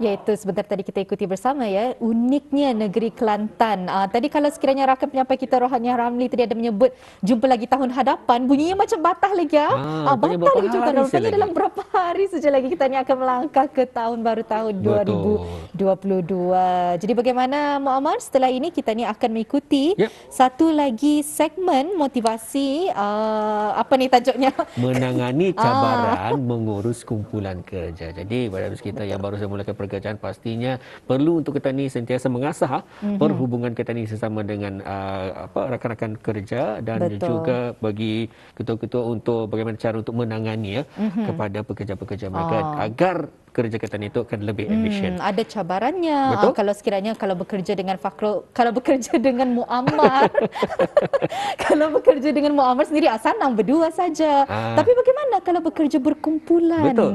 Iaitu sebentar tadi kita ikuti bersama ya, uniknya negeri Kelantan. Tadi kalau sekiranya rakan penyampai kita Rohaniah Ramli tadi ada menyebut jumpa lagi tahun hadapan, bunyinya macam batah lagi ya. Rupanya Batah berapa lagi jumpa tahun hari hadapan. saja Rupanya lagi. dalam berapa hari saja lagi kita ni akan melangkah ke tahun baru tahun Betul. 2022. Jadi bagaimana Muammar, setelah ini kita ni akan mengikuti Yep. satu lagi segmen motivasi, apa ni tajuknya? Menangani Ah, cabaran mengurus kumpulan kerja. Jadi pada kita yang betul. baru saja mulakan pekerjaan, pastinya perlu untuk kita ni sentiasa mengasah perhubungan kita ni sesama dengan rakan-rakan kerja, dan Betul. juga bagi ketua-ketua untuk bagaimana cara untuk menangani kepada pekerja-pekerja mereka Ah. agar kerja kita ni itu akan lebih efisien. Ada cabarannya. Betul? Kalau sekiranya kalau bekerja dengan Fakrul, kalau bekerja dengan Muammar, kalau bekerja dengan Muammar sendiri senang berdua saja. Ah, Tapi bagaimana kalau bekerja berkumpulan? betul.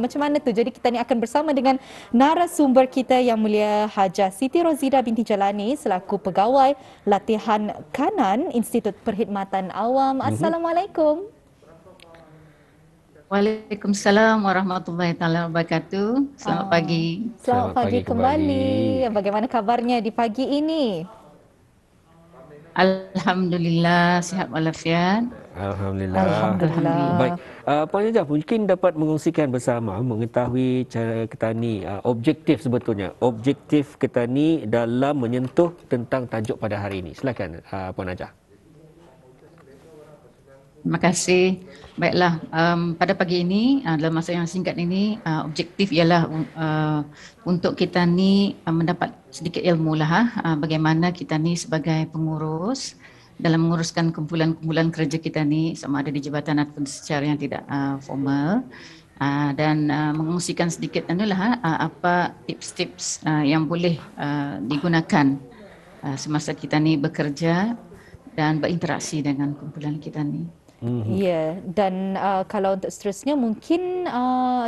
Macam mana tu? Jadi kita ni akan bersama dengan narasumber kita yang mulia Hajah Siti Rozida binti Jalani selaku pegawai latihan kanan Institut Perkhidmatan Awam. Mhm. Assalamualaikum. Waalaikumsalam warahmatullahi taala wabarakatuh. Selamat Ah, pagi. Selamat Selamat pagi pagi kembali. kembali. Bagaimana kabarnya di pagi ini? Alhamdulillah sihat walafiat. Alhamdulillah. Alhamdulillah. Baik, Puan Najah mungkin dapat mengongsikan bersama mengetahui cara Ketani, objektif sebetulnya, objektif Ketani dalam menyentuh tentang tajuk pada hari ini. Silakan Puan Najah. Terima kasih. Baiklah, pada pagi ini dalam masa yang singkat ini objektif ialah untuk kita ni mendapat sedikit ilmu lah bagaimana kita ni sebagai pengurus dalam menguruskan kumpulan-kumpulan kerja kita ni, sama ada di jabatan ataupun secara yang tidak formal, dan mengongsikan sedikit apa tips-tips yang boleh digunakan semasa kita ni bekerja dan berinteraksi dengan kumpulan kita ni. Ya, dan kalau untuk seterusnya mungkin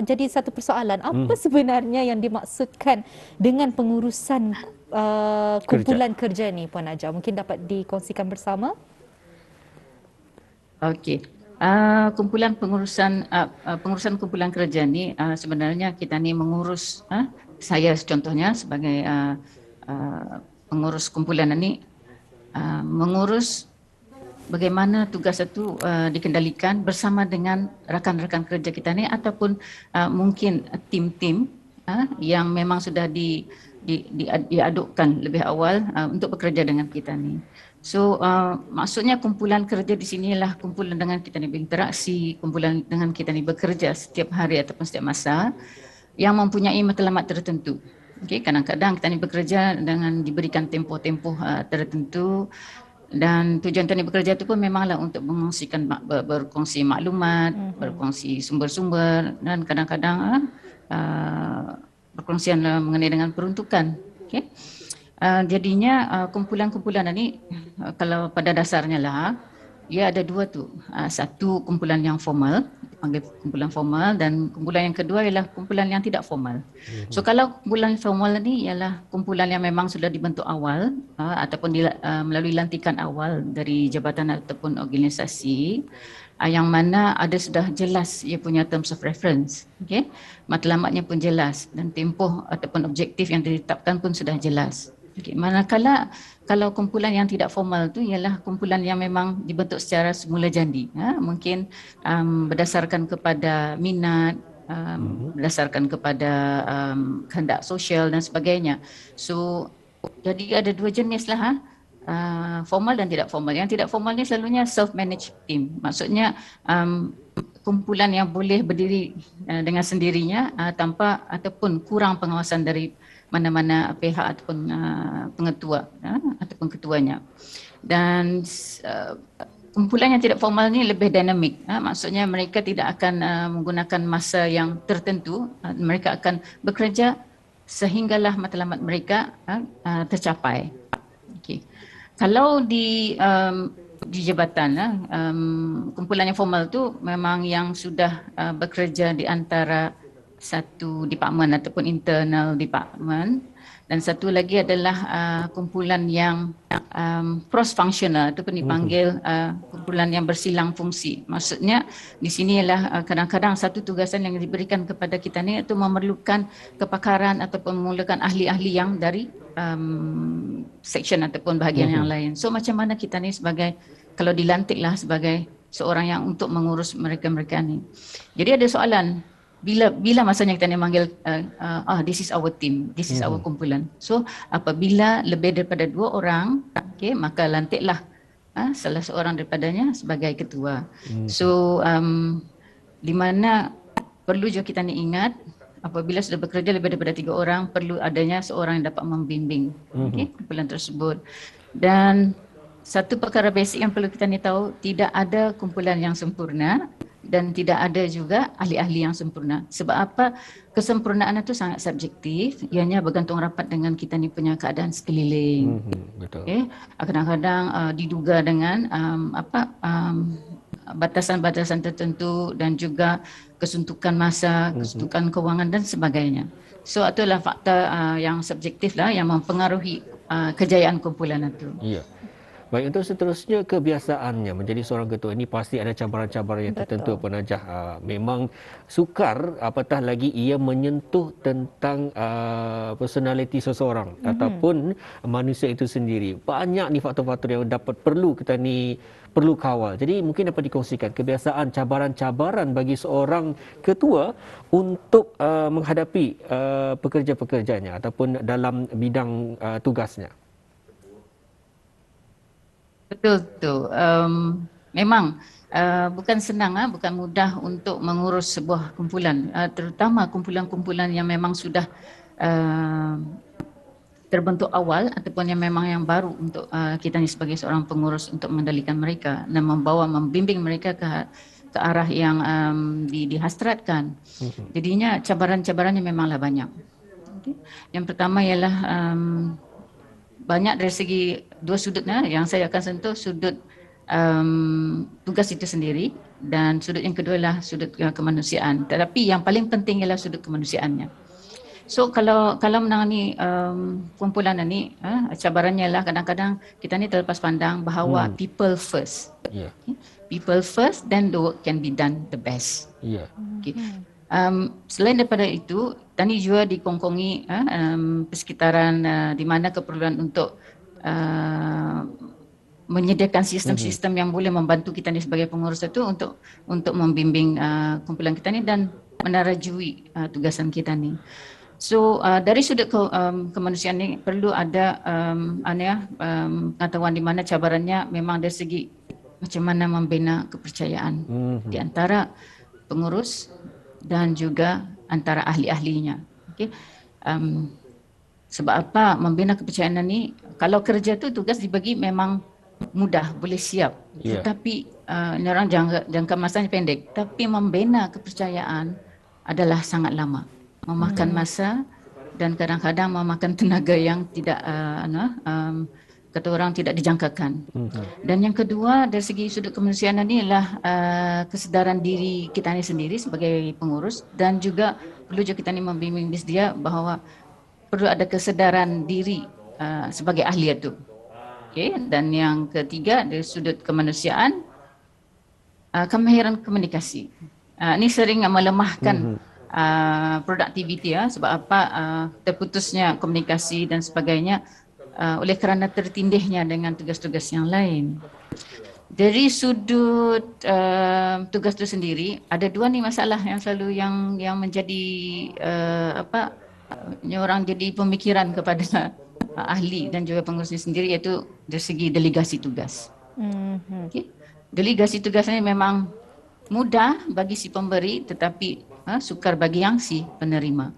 jadi satu persoalan, apa sebenarnya yang dimaksudkan dengan pengurusan kumpulan kerja ni Puan Najah? Mungkin dapat dikongsikan bersama? Okey. Pengurusan kumpulan kerja ni sebenarnya kita ni mengurus, saya contohnya sebagai pengurus kumpulan ni mengurus bagaimana tugas itu dikendalikan bersama dengan rakan-rakan kerja kita ni ataupun mungkin tim-tim yang memang sudah diadukkan lebih awal untuk bekerja dengan kita ni. So maksudnya kumpulan kerja di sini ialah kumpulan dengan kita ni berinteraksi, kumpulan dengan kita ni bekerja setiap hari ataupun setiap masa yang mempunyai matlamat tertentu. Okay, kadang-kadang kita ni bekerja dengan diberikan tempoh-tempoh tertentu, dan tujuan teknik bekerja itu pun memanglah untuk mengongsikan berkongsi maklumat, berkongsi sumber-sumber, dan kadang-kadang perkongsian mengenai dengan peruntukan. Okay. Jadinya kumpulan-kumpulan ini kalau pada dasarnya lah ia ada dua tu. Satu kumpulan yang formal, dipanggil kumpulan formal, dan kumpulan yang kedua ialah kumpulan yang tidak formal. So kalau kumpulan formal ni ialah kumpulan yang memang sudah dibentuk awal ataupun melalui lantikan awal dari jabatan ataupun organisasi, yang mana ada sudah jelas ia punya terms of reference, okey, matlamatnya pun jelas dan tempoh ataupun objektif yang ditetapkan pun sudah jelas. Okay. Manakala kalau kumpulan yang tidak formal tu ialah kumpulan yang memang dibentuk secara semula jadi, mungkin berdasarkan kepada minat, berdasarkan kepada kehendak sosial dan sebagainya. So jadi ada dua jenis lah, formal dan tidak formal. Yang tidak formal ni selalunya self-managed team. Maksudnya kumpulan yang boleh berdiri dengan sendirinya tanpa ataupun kurang pengawasan dari mana-mana pihak ataupun pengetua ataupun ketuanya. Dan kumpulan yang tidak formal ni lebih dinamik. Maksudnya mereka tidak akan menggunakan masa yang tertentu. Mereka akan bekerja sehinggalah matlamat mereka tercapai. Okay. Kalau di jabatan, kumpulan yang formal tu memang yang sudah bekerja di antara satu department ataupun internal department, dan satu lagi adalah kumpulan yang cross functional ataupun dipanggil kumpulan yang bersilang fungsi. Maksudnya di sini ialah kadang-kadang satu tugasan yang diberikan kepada kita ni itu memerlukan kepakaran ataupun memerlukan ahli-ahli yang dari section ataupun bahagian yang lain. So macam mana kita ni sebagai, kalau dilantiklah sebagai seorang yang untuk mengurus mereka-mereka ni. Jadi ada soalan, bila masanya kita ni manggil this is our team, this is our kumpulan. So apabila lebih daripada 2 orang, okay, maka lantiklah salah seorang daripadanya sebagai ketua. So di mana perlu juga kita ni ingat, apabila sudah bekerja lebih daripada 3 orang, perlu adanya seorang yang dapat membimbing kumpulan tersebut. Dan satu perkara basic yang perlu kita ni tahu, tidak ada kumpulan yang sempurna dan tidak ada juga ahli-ahli yang sempurna. Sebab apa? Kesempurnaan itu sangat subjektif, ianya bergantung rapat dengan kita ni punya keadaan sekeliling. Betul. Okay? Kadang-kadang diduga dengan batasan-batasan tertentu dan juga kesuntukan masa, kesuntukan kewangan dan sebagainya. So itulah fakta yang subjektif lah yang mempengaruhi kejayaan kumpulan itu. Ya. Baik, untuk seterusnya kebiasaannya menjadi seorang ketua ini pasti ada cabaran-cabaran yang tertentu, Puan Najah. Memang sukar, apatah lagi ia menyentuh tentang personality seseorang ataupun manusia itu sendiri. Banyak ni faktor-faktor yang perlu kita ni perlu kawal. Jadi mungkin dapat dikongsikan kebiasaan, cabaran-cabaran bagi seorang ketua untuk menghadapi pekerja-pekerjanya ataupun dalam bidang tugasnya. Betul tu. Memang bukan senang, bukan mudah untuk mengurus sebuah kumpulan, terutama kumpulan-kumpulan yang memang sudah terbentuk awal ataupun yang memang yang baru untuk kita ni sebagai seorang pengurus untuk mengendalikan mereka dan membimbing mereka ke arah yang dihasratkan. Jadinya cabaran-cabarannya memanglah banyak. Okay. Yang pertama ialah banyak dari segi 2 sudutnya yang saya akan sentuh, sudut tugas itu sendiri dan sudut yang kedua adalah sudut kemanusiaan. Tetapi yang paling penting ialah sudut kemanusiaannya. So kalau menangani kumpulan ini, cabarannya ialah kadang-kadang kita ni terlepas pandang bahawa people first. Yeah. Okay? People first, then the work can be done the best. Yeah. Okay. Selain daripada itu, tadi juga dikongkongi persekitaran di mana keperluan untuk menyediakan sistem-sistem yang boleh membantu kita ni sebagai pengurus itu untuk membimbing kumpulan kita ni dan menarajui tugasan kita ni. So dari sudut kemanusiaan ni perlu ada pengetahuan di mana cabarannya memang dari segi macam mana membina kepercayaan di antara pengurus dan juga antara ahli-ahlinya. Okay. Sebab apa membina kepercayaan ni, kalau kerja tu tugas dibagi memang mudah, boleh siap. Yeah. Tetapi ini orang jangka masanya pendek. Tapi membina kepercayaan adalah sangat lama. Memakan masa dan kadang-kadang memakan tenaga yang tidak kata orang tidak dijangkakan. Dan yang kedua dari segi sudut kemanusiaan ini adalah kesedaran diri kita ni sendiri sebagai pengurus dan juga perlu juga kita ni membimbing dia bahawa perlu ada kesedaran diri sebagai ahli itu. Okay. Dan yang ketiga dari sudut kemanusiaan, kemahiran komunikasi. Ini sering melemahkan produktiviti sebab apa terputusnya komunikasi dan sebagainya oleh kerana tertindihnya dengan tugas-tugas yang lain. Dari sudut tugas itu sendiri, ada 2 ni masalah yang selalu yang menjadi orang jadi pemikiran kepada ahli dan juga pengurus sendiri, iaitu dari segi delegasi tugas. Okay. Delegasi tugas ini memang mudah bagi si pemberi tetapi sukar bagi yang si penerima.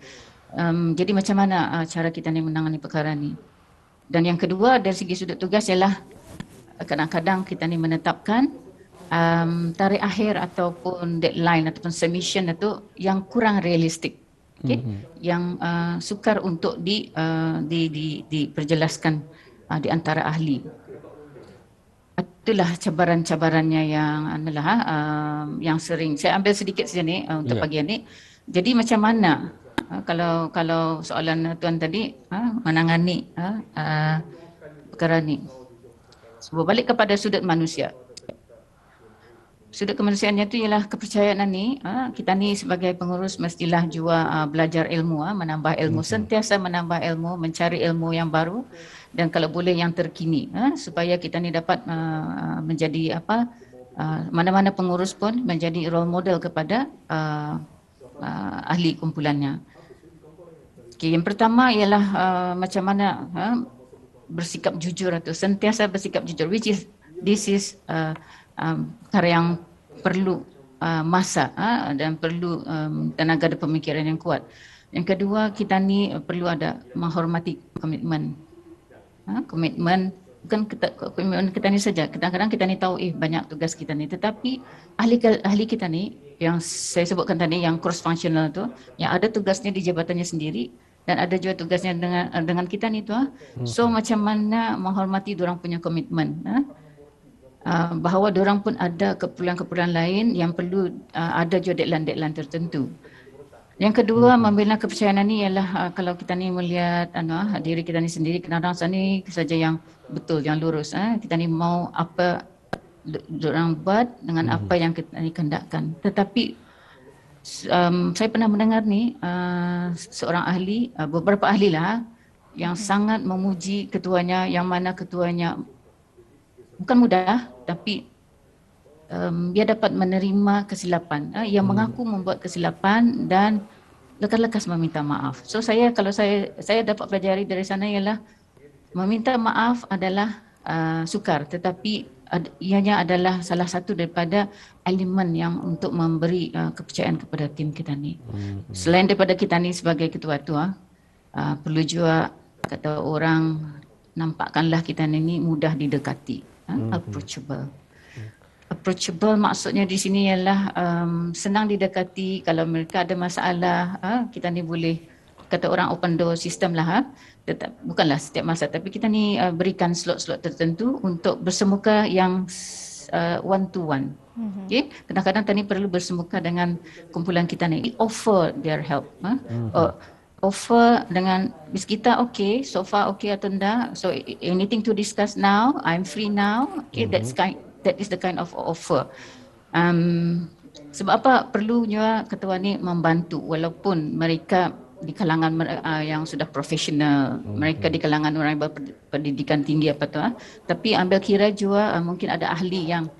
Jadi macam mana cara kita ni menangani perkara ni? Dan yang kedua dari segi sudut tugas ialah kadang-kadang kita ni menetapkan tarikh akhir ataupun deadline ataupun submission itu yang kurang realistik. Okay? Yang sukar untuk diperjelaskan di antara ahli. Itulah cabaran-cabarannya yang sering saya ambil sedikit saja ni untuk pagi ini. Jadi macam mana kalau soalan tuan tadi menangani perkara ni. So, balik kepada sudut manusia. Sudut kemanusiaannya itu ialah kepercayaan ni, kita ni sebagai pengurus mestilah juga belajar ilmu, menambah ilmu, sentiasa menambah ilmu, mencari ilmu yang baru dan kalau boleh yang terkini, supaya kita ni dapat menjadi mana-mana pengurus pun menjadi role model kepada ahli kumpulannya. Okay, yang pertama ialah macam mana bersikap jujur atau sentiasa bersikap jujur, this is perkara yang perlu masa dan perlu tenaga dan pemikiran yang kuat. Yang kedua, kita ni perlu ada menghormati komitmen. Komitmen bukan komitmen kita ni saja. Kadang-kadang kita ni tahu banyak tugas kita ni, tetapi ahli kita ni yang saya sebutkan tadi yang cross functional tu, yang ada tugasnya di jabatannya sendiri dan ada juga tugasnya dengan kita ni tu. So macam mana menghormati diorang punya komitmen. Bahawa diorang pun ada keperluan-keperluan lain yang perlu ada juga deadline-deadline tertentu. Yang kedua, membina kepercayaan ni ialah kalau kita ni melihat diri kita ni sendiri, kadang-kadang ni saja yang betul, yang lurus. Kita ni mau apa diorang buat dengan apa yang kita ni kehendakkan. Tetapi saya pernah mendengar ni seorang ahli, beberapa ahli lah yang sangat memuji ketuanya, yang mana ketuanya bukan mudah, tapi dia dapat menerima kesilapan. Yang mengaku membuat kesilapan dan lekas-lekas meminta maaf. So kalau saya dapat pelajari dari sana ialah meminta maaf adalah sukar, tetapi ianya adalah salah satu daripada elemen yang untuk memberi kepercayaan kepada tim kita ni. Selain daripada kita ni sebagai ketua tu, perlu juga kata orang nampakkanlah kita ni mudah didekati. Approachable maksudnya di sini ialah senang didekati. Kalau mereka ada masalah, kita ni boleh kata orang open door system lah. Bukanlah setiap masa, tapi kita ni berikan slot-slot tertentu untuk bersemuka yang one to one. Okay? Kadang-kadang tadi perlu bersemuka dengan kumpulan kita ni, offer their help. Offer dengan bis kita okay, so far okay atau enggak, so anything to discuss now, I'm free now, okay, that is the kind of offer. Sebab apa perlunya ketua ni membantu walaupun mereka di kalangan yang sudah profesional, mereka di kalangan orang yang berpendidikan tinggi apa tu, tapi ambil kira juga mungkin ada ahli yang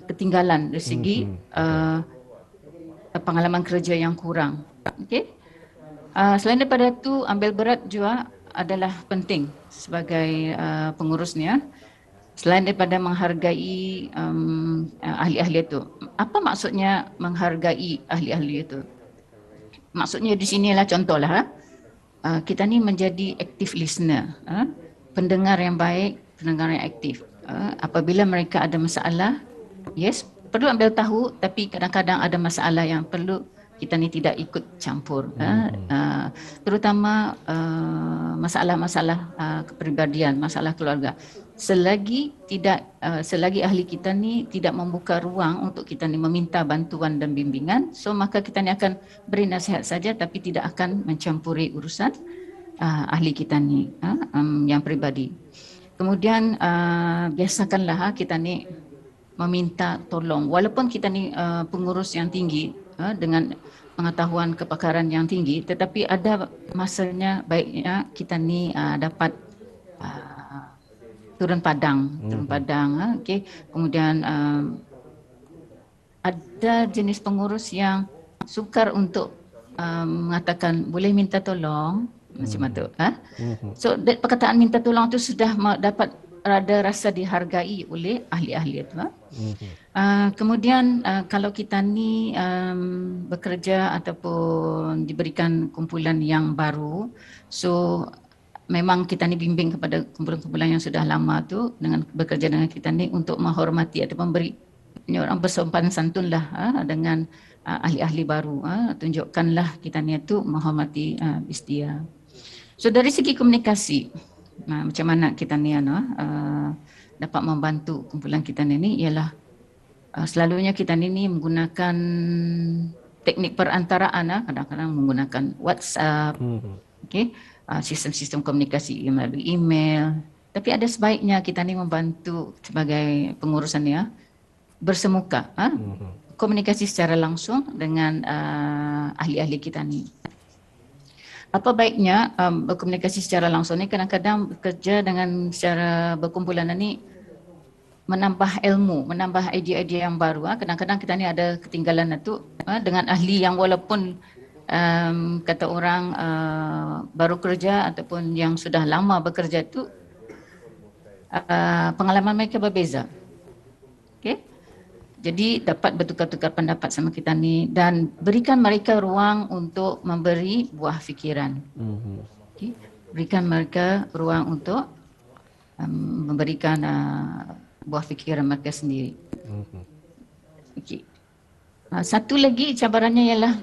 ketinggalan dari segi pengalaman kerja yang kurang. Okay? Selain daripada itu, ambil berat juga adalah penting sebagai pengurusnya. Selain daripada menghargai ahli-ahli itu. Apa maksudnya menghargai ahli-ahli itu? Maksudnya di sinilah contohlah, kita ni menjadi active listener, pendengar yang baik, pendengar yang aktif. Apabila mereka ada masalah, yes, perlu ambil tahu, tapi kadang-kadang ada masalah yang perlu kita ni tidak ikut campur, terutama masalah-masalah kepribadian, masalah keluarga. Selagi ahli kita ni tidak membuka ruang untuk kita ni meminta bantuan dan bimbingan, so maka kita ni akan beri nasihat saja, tapi tidak akan mencampuri urusan ahli kita ni yang pribadi. Kemudian biasakanlah kita ni meminta tolong, walaupun kita ni pengurus yang tinggi, dengan pengetahuan kepakaran yang tinggi, tetapi ada masanya baiknya kita ni dapat turun padang, okay. Kemudian ada jenis pengurus yang sukar untuk mengatakan boleh minta tolong macam itu. So perkataan minta tolong itu sudah dapat rada rasa dihargai oleh ahli-ahli itu. Kemudian kalau kita ni bekerja ataupun diberikan kumpulan yang baru, so memang kita ni bimbing kepada kumpulan-kumpulan yang sudah lama tu dengan bekerja dengan kita ni untuk menghormati ataupun beri orang bersopan santun lah dengan ahli-ahli baru. Tunjukkanlah kita ni tu menghormati dia. So dari segi komunikasi, macam mana kita ni dapat membantu kumpulan kita ni ialah selalunya kita ni menggunakan teknik perantaraan, kadang-kadang menggunakan WhatsApp, okey, sistem-sistem komunikasi melalui email. Tapi ada sebaiknya kita ni membantu sebagai pengurusan ya, bersemuka, komunikasi secara langsung dengan ahli-ahli kita ni. Apa baiknya berkomunikasi secara langsung ni, kadang-kadang bekerja dengan secara berkumpulan ni menambah ilmu, menambah idea-idea yang baru. Kadang-kadang kita ni ada ketinggalan itu dengan ahli yang walaupun kata orang baru kerja ataupun yang sudah lama bekerja itu pengalaman mereka berbeza. Okey. Jadi dapat bertukar-tukar pendapat sama kita ni dan berikan mereka ruang untuk memberi buah fikiran. Okay. Berikan mereka ruang untuk memberikan buah fikiran mereka sendiri. Okay. Satu lagi cabarannya ialah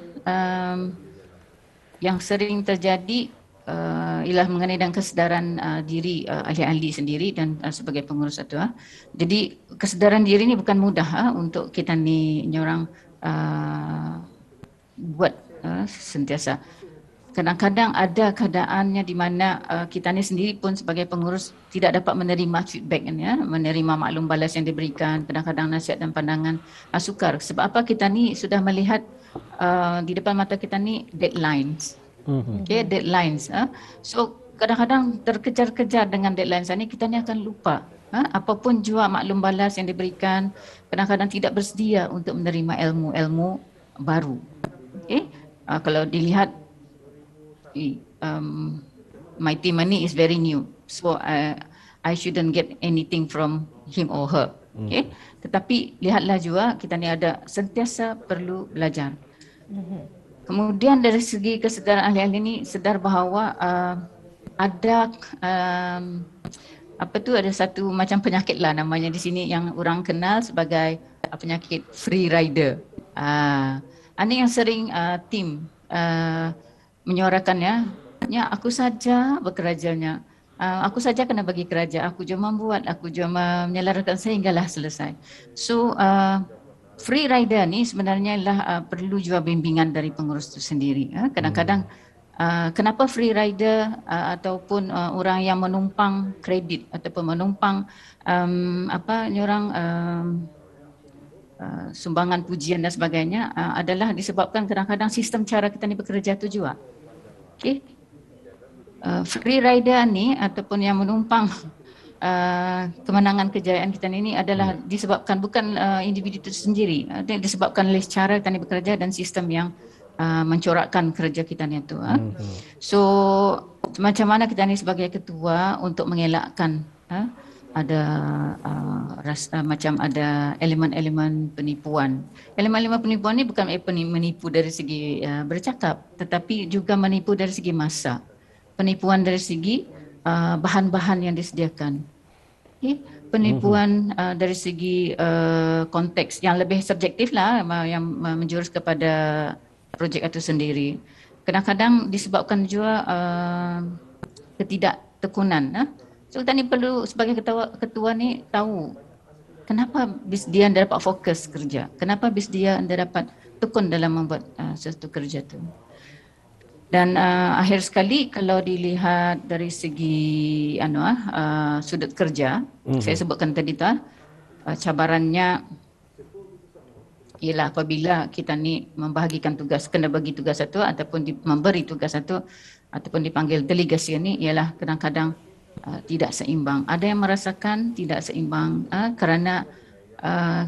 yang sering terjadi ialah mengenai dengan kesedaran diri ahli-ahli sendiri dan sebagai pengurus satu. Jadi kesedaran diri ni bukan mudah untuk kita ni orang buat sentiasa. Kadang-kadang ada keadaannya di mana kita ni sendiri pun sebagai pengurus tidak dapat menerima feedback ya, menerima maklum balas yang diberikan, kadang-kadang nasihat dan pandangan sukar. Sebab apa, kita ni sudah melihat di depan mata kita ni deadlines. Okay, deadlines. So kadang-kadang terkejar-kejar dengan deadlines ni, kita ni akan lupa. Apapun jua maklum balas yang diberikan, kadang-kadang tidak bersedia untuk menerima ilmu-ilmu baru. Okay? Kalau dilihat my team ni is very new, so I shouldn't get anything from him or her. Okay? Tetapi lihatlah juga kita ni ada sentiasa perlu belajar. Kemudian dari segi kesedaran ahli-ahli ni sedar bahawa ada ada satu macam penyakit lah namanya di sini yang orang kenal sebagai penyakit free rider. Ini yang sering tim menyuarakan ya aku saja bekerjanya, aku saja kena bagi kerja, aku cuma membuat, aku cuma menyelaraskan sehinggalah selesai. So free rider ni sebenarnya lah perlu juga bimbingan dari pengurus itu sendiri. Kadang-kadang kenapa free rider ataupun orang yang menumpang kredit ataupun menumpang sumbangan pujian dan sebagainya adalah disebabkan kadang-kadang sistem cara kita ni bekerja tu juga. Okay. Free rider ni ataupun yang menumpang kemenangan kejayaan kita ni adalah disebabkan bukan individu itu sendiri, disebabkan oleh cara kita ni bekerja dan sistem yang mencorakkan kerja kita ni tu. So macam mana kita ni sebagai ketua untuk mengelakkan ada macam ada elemen-elemen penipuan. Elemen-elemen penipuan ni bukan menipu dari segi bercakap, tetapi juga menipu dari segi masa. Penipuan dari segi bahan-bahan yang disediakan. Okay. Penipuan dari segi konteks yang lebih subjektif lah, yang menjurus kepada projek itu sendiri. Kadang-kadang disebabkan juga ketidaktekunan. So kita ni perlu sebagai ketua ni tahu kenapa bis dia anda dapat fokus kerja, kenapa bis dia anda dapat tekun dalam membuat sesuatu kerja tu. Dan akhir sekali kalau dilihat dari segi sudut kerja, saya sebutkan tadi tu cabarannya ialah apabila kita ni membahagikan tugas, kena bagi tugas satu ataupun memberi tugas satu ataupun dipanggil delegasi ni, ialah kadang-kadang tidak seimbang. Ada yang merasakan tidak seimbang kerana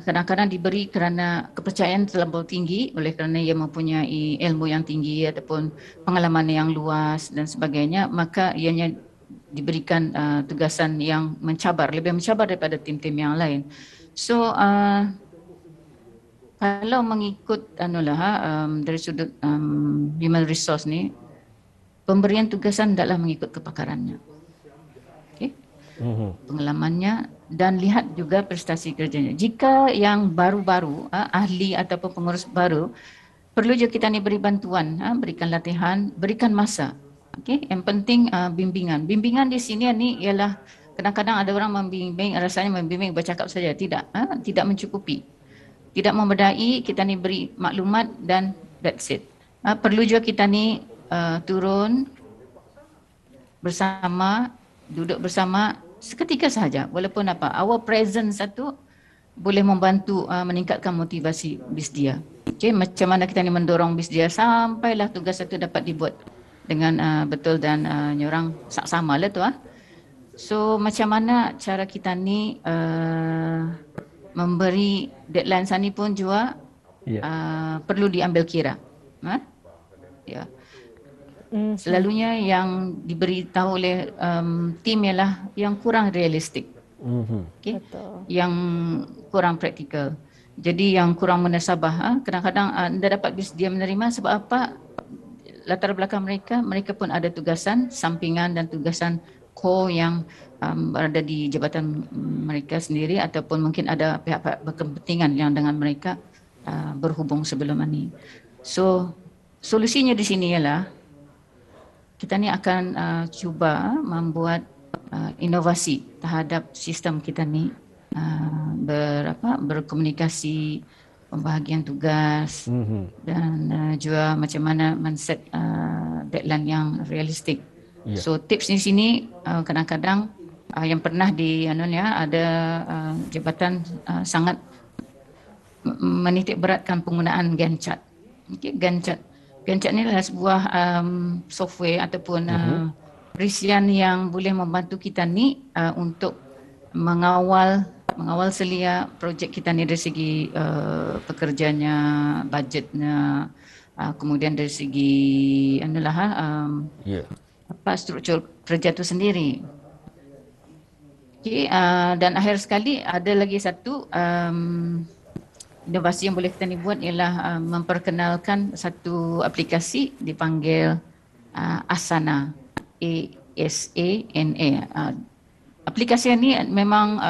kadang-kadang diberi kerana kepercayaan terlalu tinggi oleh kerana ia mempunyai ilmu yang tinggi ataupun pengalaman yang luas dan sebagainya, maka ianya diberikan tugasan yang mencabar, lebih mencabar daripada tim-tim yang lain. So kalau mengikut dari sudut human resource ni, pemberian tugasan hendaklah mengikut kepakarannya, pengalamannya, dan lihat juga prestasi kerjanya. Jika yang baru-baru, ahli ataupun pengurus baru, perlu juga kita ni beri bantuan, berikan latihan, berikan masa. Yang penting bimbingan. Bimbingan di sini ni ialah kadang-kadang ada orang membimbing, rasanya membimbing bercakap saja. Tidak mencukupi. Tidak membedai, kita ni beri maklumat dan That's it. Perlu juga kita ni turun bersama, duduk bersama seketika sahaja. Walaupun apa, our presence satu boleh membantu meningkatkan motivasi BISDIA. Okay, macam mana kita ni mendorong BISDIA sampailah tugas satu dapat dibuat dengan betul dan nyorang sama lah tu. So macam mana cara kita ni memberi deadline sani pun juga perlu diambil kira. Ya. Selalunya yang diberitahu oleh tim ialah yang kurang realistik, okay? Yang kurang praktikal. Jadi yang kurang munasabah. Kadang-kadang anda dapat BISDIA menerima sebab apa? Latar belakang mereka pun ada tugasan sampingan dan tugasan core yang berada di jabatan mereka sendiri ataupun mungkin ada pihak-pihak berkepentingan yang dengan mereka berhubung sebelum ini. So solusinya di sini ialah kita ni akan cuba membuat inovasi terhadap sistem kita ni, berkomunikasi, pembahagian tugas dan juga macam mana men-set deadline yang realistik. So tips di sini kadang-kadang yang pernah ada jabatan sangat menitik beratkan penggunaan Gantt chart. Okay, Gantt chart ni adalah sebuah software ataupun perisian yang boleh membantu kita ni untuk mengawal selia projek kita ni dari segi pekerjanya, budgetnya, kemudian dari segi struktur kerja itu sendiri. Okay, dan akhir sekali ada lagi satu inovasi yang boleh kita ni buat ialah memperkenalkan satu aplikasi dipanggil Asana, ASANA. Aplikasi ini memang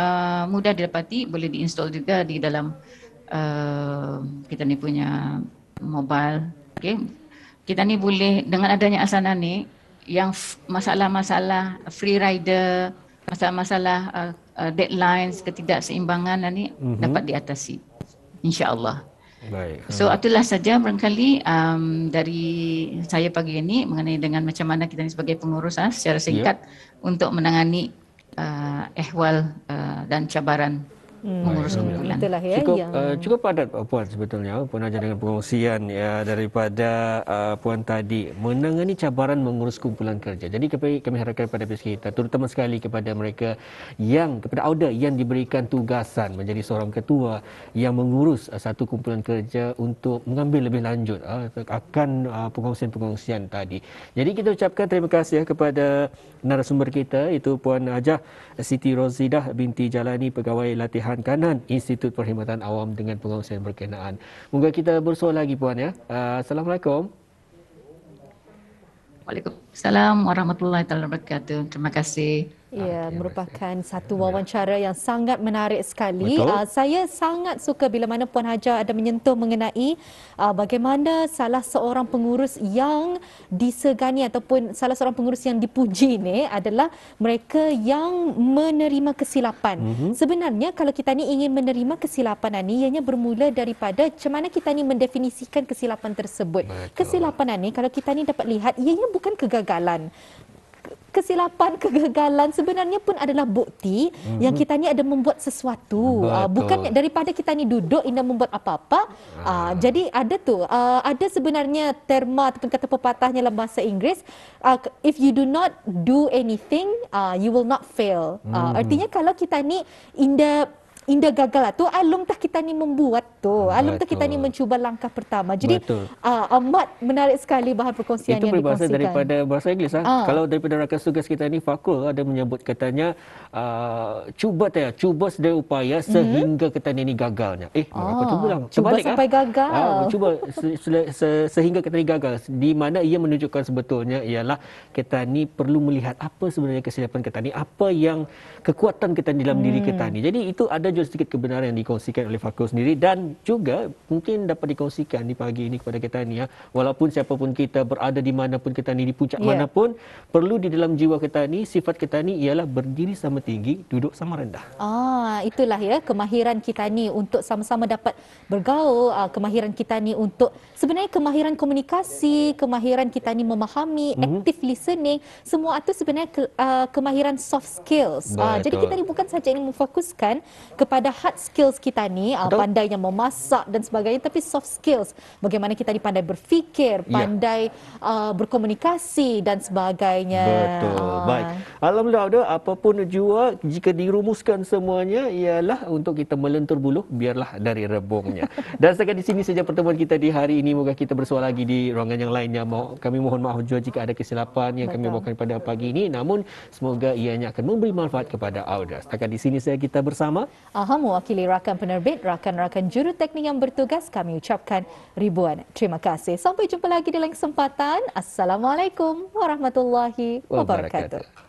mudah didapati, boleh diinstal juga di dalam kita ni punya mobile. Okay. Kita ni boleh dengan adanya Asana ni, yang masalah-masalah free rider, masalah-masalah deadlines, ketidakseimbangan ni dapat diatasi. InsyaAllah. Baik. So itulah saja barangkali dari saya pagi ini mengenai dengan macam mana kita ni sebagai pengurus secara singkat untuk menangani ehwal dan cabaran mengurus kumpulan. Itulah ya, cukup padat Puan sebetulnya, Puan Haja dengan pengungsian daripada Puan tadi menangani cabaran mengurus kumpulan kerja. Jadi kami harapkan kepada pihak kita, terutama sekali kepada mereka kepada AUDA yang diberikan tugasan menjadi seorang ketua yang mengurus satu kumpulan kerja untuk mengambil lebih lanjut akan pengungsian-pengungsian tadi. Jadi kita ucapkan terima kasih kepada narasumber kita, itu Puan Hajah Siti Rozidah binti Jalani, Pegawai Latihan Kanan Institut Perkhidmatan Awam dengan pengungsian berkenaan. Moga kita bersua lagi Puan ya. Assalamualaikum. Waalaikumsalam warahmatullahi wabarakatuh. Terima kasih. Ya, merupakan satu wawancara yang sangat menarik sekali. Saya sangat suka bila mana Puan Haja ada menyentuh mengenai bagaimana salah seorang pengurus yang disegani ataupun salah seorang pengurus yang dipuji ni adalah mereka yang menerima kesilapan. Sebenarnya kalau kita ni ingin menerima kesilapan ni, ianya bermula daripada macam mana kita ni mendefinisikan kesilapan tersebut. Kesilapan ni kalau kita ni dapat lihat, ianya bukan kegagalan. Kegagalan sebenarnya pun adalah bukti yang kita ni ada membuat sesuatu. Bukan daripada kita ni duduk indah membuat apa-apa. Jadi ada sebenarnya terma ataupun kata pepatahnya dalam bahasa Inggeris, if you do not do anything, you will not fail. Artinya kalau kita ni indah gagal lah tu, alung tak kita ni membuat tu, alung tak kita ni mencuba langkah pertama. Jadi amat menarik sekali bahan perkongsian itu yang dikongsikan. Itu daripada bahasa Inggeris. Kalau daripada rakan tugas kita ni, Fakul ada menyebut katanya cuba sedaya upaya sehingga kita ni gagalnya. Apa tu bilang? Cuba sampai gagal. Cuba sehingga kita ni gagal. Di mana ia menunjukkan sebetulnya ialah kita ni perlu melihat apa sebenarnya kesilapan kita ni, apa yang kekuatan kita dalam diri kita ni. Jadi itu ada juga sedikit kebenaran yang dikongsikan oleh Fakul sendiri, dan juga mungkin dapat dikongsikan di pagi ini kepada kita ni, walaupun siapapun kita, berada di mana pun kita ni, di puncak manapun, perlu di dalam jiwa kita ni, sifat kita ni ialah berdiri sama tinggi, duduk sama rendah. Itulah ya kemahiran kita ni untuk sama-sama dapat bergaul, kemahiran kita ni untuk sebenarnya kemahiran komunikasi, kemahiran kita ni memahami, active listening, semua itu sebenarnya kemahiran soft skills. Jadi kita ni bukan saja ingin memfokuskan kepada hard skills kita ni, pandainya memasak dan sebagainya, tapi soft skills, bagaimana kita ni pandai berfikir, pandai berkomunikasi dan sebagainya. Betul. Baik. Alhamdulillah, apapun jua, jika dirumuskan semuanya ialah untuk kita melentur buluh, biarlah dari rebungnya. Dan setakat di sini saja pertemuan kita di hari ini. Moga kita bersua lagi di ruangan yang lainnya. Kami mohon maaf jua jika ada kesilapan yang kami bawakan pada pagi ini. Namun semoga ianya akan memberi manfaat kepada audiens. Setakat di sini saya kita bersama. Mewakili rakan penerbit, rakan-rakan juruteknik yang bertugas, kami ucapkan ribuan terima kasih. Sampai jumpa lagi di lain kesempatan. Assalamualaikum warahmatullahi wabarakatuh.